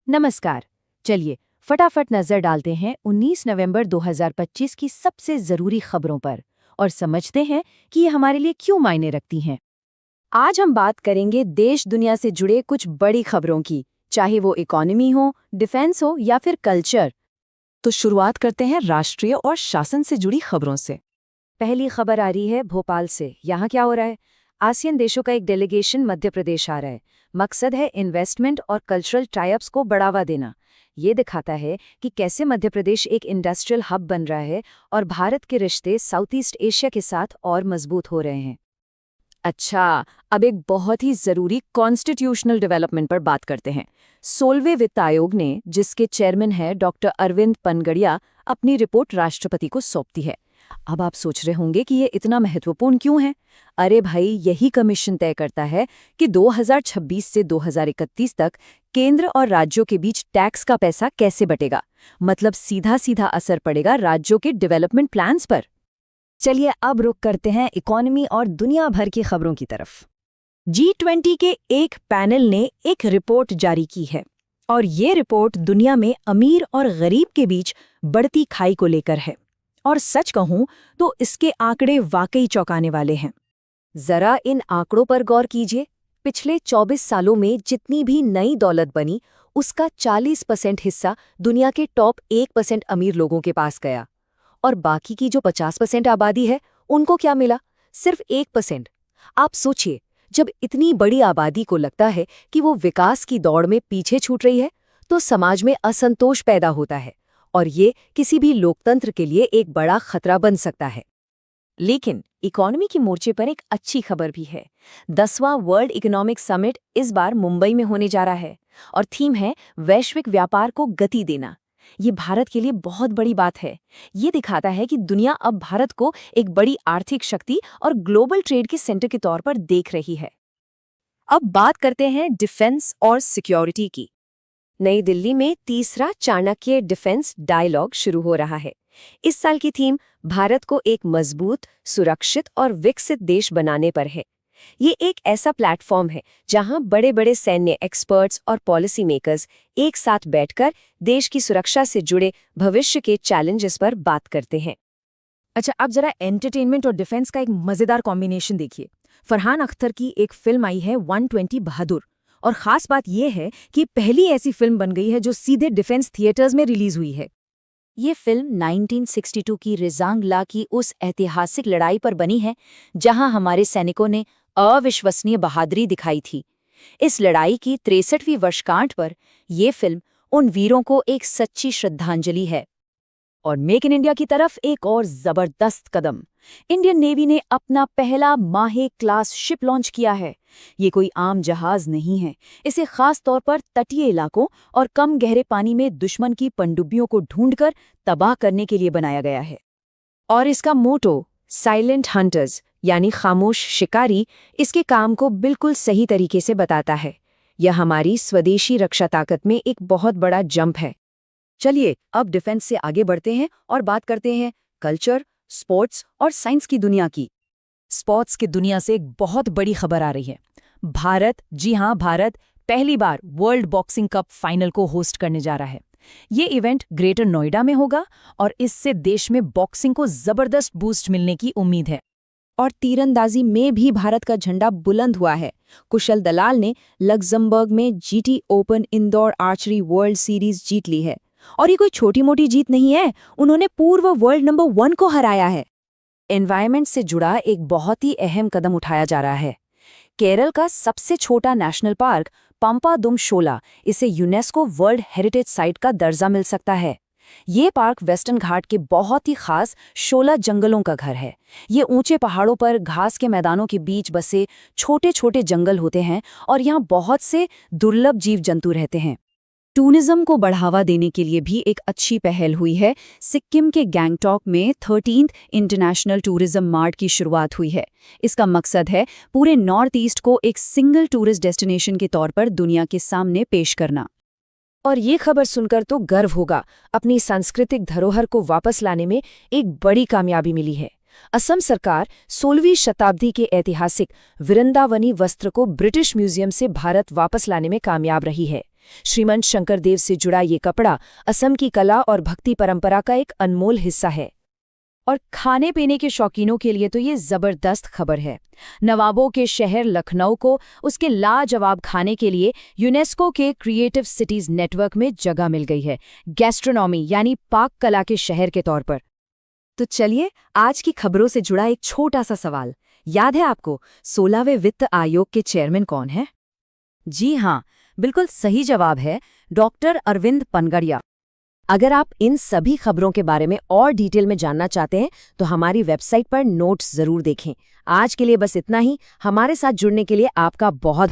नमस्कार। चलिए फटाफट नजर डालते हैं 19 नवंबर 2025 की सबसे जरूरी खबरों पर और समझते हैं कि ये हमारे लिए क्यों मायने रखती हैं। आज हम बात करेंगे देश दुनिया से जुड़े कुछ बड़ी खबरों की, चाहे वो इकोनॉमी हो, डिफेंस हो या फिर कल्चर। तो शुरुआत करते हैं राष्ट्रीय और शासन से जुड़ी खबरों से। पहली खबर आ रही है भोपाल से। यहाँ क्या हो रहा है? आसियान देशों का एक डेलीगेशन मध्य प्रदेश आ रहा है। मकसद है इन्वेस्टमेंट और कल्चरल टाइप्स को बढ़ावा देना। ये दिखाता है कि कैसे मध्य प्रदेश एक इंडस्ट्रियल हब बन रहा है और भारत के रिश्ते साउथ ईस्ट एशिया के साथ और मजबूत हो रहे हैं। अच्छा, अब एक बहुत ही जरूरी कॉन्स्टिट्यूशनल डेवलपमेंट पर बात करते हैं। 16वें वित्त आयोग ने, जिसके चेयरमैन है डॉक्टर अरविंद पनगड़िया, अपनी रिपोर्ट राष्ट्रपति को सौंपती है। अब आप सोच रहे होंगे कि ये इतना महत्वपूर्ण क्यों है? अरे भाई, यही कमीशन तय करता है कि 2026 से 2031 तक केंद्र और राज्यों के बीच टैक्स का पैसा कैसे बटेगा। मतलब सीधा सीधा असर पड़ेगा राज्यों के डेवलपमेंट प्लान्स पर। चलिए अब रुक करते हैं इकोनॉमी और दुनिया भर की खबरों की तरफ। G20 के एक पैनल ने एक रिपोर्ट जारी की है और ये रिपोर्ट दुनिया में अमीर और गरीब के बीच बढ़ती खाई को लेकर है। और सच कहूं तो इसके आंकड़े वाकई चौंकाने वाले हैं। जरा इन आंकड़ों पर गौर कीजिए। पिछले 24 सालों में जितनी भी नई दौलत बनी, उसका 40% हिस्सा दुनिया के टॉप 1% अमीर लोगों के पास गया। और बाकी की जो 50% आबादी है, उनको क्या मिला? सिर्फ 1%। आप सोचिए, जब इतनी बड़ी आबादी को लगता है कि वो विकास की दौड़ में पीछे छूट रही है, तो समाज में असंतोष पैदा होता है और ये किसी भी लोकतंत्र के लिए एक बड़ा खतरा बन सकता है। लेकिन इकोनॉमी की मोर्चे पर एक अच्छी खबर भी है। 10वां वर्ल्ड इकोनॉमिक समिट इस बार मुंबई में होने जा रहा है और थीम है वैश्विक व्यापार को गति देना। ये भारत के लिए बहुत बड़ी बात है। ये दिखाता है कि दुनिया अब भारत को एक बड़ी आर्थिक शक्ति और ग्लोबल ट्रेड के सेंटर के तौर पर देख रही है। अब बात करते हैं डिफेंस और सिक्योरिटी की। नई दिल्ली में तीसरा चाणक्य डिफेंस डायलॉग शुरू हो रहा है। इस साल की थीम भारत को एक मजबूत, सुरक्षित और विकसित देश बनाने पर है। ये एक ऐसा प्लेटफॉर्म है जहां बड़े बड़े सैन्य एक्सपर्ट्स और पॉलिसी मेकर्स एक साथ बैठकर देश की सुरक्षा से जुड़े भविष्य के चैलेंजेस पर बात करते हैं। अच्छा, अब जरा एंटरटेनमेंट और डिफेंस का एक मजेदार कॉम्बिनेशन देखिए। फरहान अख्तर की एक फिल्म आई है 120 बहादुर, और खास बात यह है कि पहली ऐसी फिल्म बन गई है जो सीधे डिफेंस थिएटर्स में रिलीज हुई है। ये फिल्म 1962 की रिजांगला की उस ऐतिहासिक लड़ाई पर बनी है जहां हमारे सैनिकों ने अविश्वसनीय बहादुरी दिखाई थी। इस लड़ाई की 63वीं वर्षगांठ पर यह फिल्म उन वीरों को एक सच्ची श्रद्धांजलि है। और मेक इन इंडिया की तरफ एक और जबरदस्त कदम। इंडियन नेवी ने अपना पहला माहे क्लास शिप लॉन्च किया है। ये कोई आम जहाज नहीं है। इसे खास तौर पर तटीय इलाकों और कम गहरे पानी में दुश्मन की पनडुब्बियों को ढूंढकर तबाह करने के लिए बनाया गया है। और इसका मोटो साइलेंट हंटर्स यानी खामोश शिकारी इसके काम को बिल्कुल सही तरीके से बताता है। यह हमारी स्वदेशी रक्षा ताकत में एक बहुत बड़ा जंप है। चलिए अब डिफेंस से आगे बढ़ते हैं और बात करते हैं कल्चर, स्पोर्ट्स और साइंस की दुनिया की। स्पोर्ट्स की दुनिया से एक बहुत बड़ी खबर आ रही है। भारत, जी हाँ भारत, पहली बार वर्ल्ड बॉक्सिंग कप फाइनल को होस्ट करने जा रहा है। ये इवेंट ग्रेटर नोएडा में होगा और इससे देश में बॉक्सिंग को जबरदस्त बूस्ट मिलने की उम्मीद है। और तीरंदाजी में भी भारत का झंडा बुलंद हुआ है। कुशल दलाल ने लग्जमबर्ग में GT open Indore archery world series जीत ली है। और ये कोई छोटी मोटी जीत नहीं है, उन्होंने पूर्व वर्ल्ड नंबर 1 को हराया है। एनवायरनमेंट से जुड़ा एक बहुत ही अहम कदम उठाया जा रहा है। केरल का सबसे छोटा नेशनल पार्क पंपादुम शोला, इसे यूनेस्को वर्ल्ड हेरिटेज साइट का दर्जा मिल सकता है। ये पार्क वेस्टर्न घाट के बहुत ही खास शोला जंगलों का घर है। ये ऊंचे पहाड़ों पर घास के मैदानों के बीच बसे छोटे छोटे जंगल होते हैं और यहाँ बहुत से दुर्लभ जीव जंतु रहते हैं। टूरिज्म को बढ़ावा देने के लिए भी एक अच्छी पहल हुई है। सिक्किम के गैंगटॉक में 13th इंटरनेशनल टूरिज्म मार्ट की शुरुआत हुई है। इसका मकसद है पूरे नॉर्थ ईस्ट को एक सिंगल टूरिस्ट डेस्टिनेशन के तौर पर दुनिया के सामने पेश करना। और ये खबर सुनकर तो गर्व होगा। अपनी सांस्कृतिक धरोहर को वापस लाने में एक बड़ी कामयाबी मिली है। असम सरकार 16वीं शताब्दी के ऐतिहासिक वृंदावनी वस्त्र को ब्रिटिश म्यूजियम से भारत वापस लाने में कामयाब रही है। श्रीमंत शंकरदेव से जुड़ा ये कपड़ा असम की कला और भक्ति परंपरा का एक अनमोल हिस्सा है। और खाने पीने के शौकीनों के लिए तो ये जबरदस्त खबर है। नवाबों के शहर लखनऊ को उसके लाजवाब खाने के लिए यूनेस्को के क्रिएटिव सिटीज नेटवर्क में जगह मिल गई है, गैस्ट्रोनॉमी यानी पाक कला के शहर के तौर पर। तो चलिए आज की खबरों से जुड़ा एक छोटा सा सवाल, याद है आपको 16वें वित्त आयोग के चेयरमैन कौन है? जी हाँ, बिल्कुल सही जवाब है डॉक्टर अरविंद पनगड़िया। अगर आप इन सभी खबरों के बारे में और डिटेल में जानना चाहते हैं तो हमारी वेबसाइट पर नोट्स जरूर देखें। आज के लिए बस इतना ही। हमारे साथ जुड़ने के लिए आपका बहुत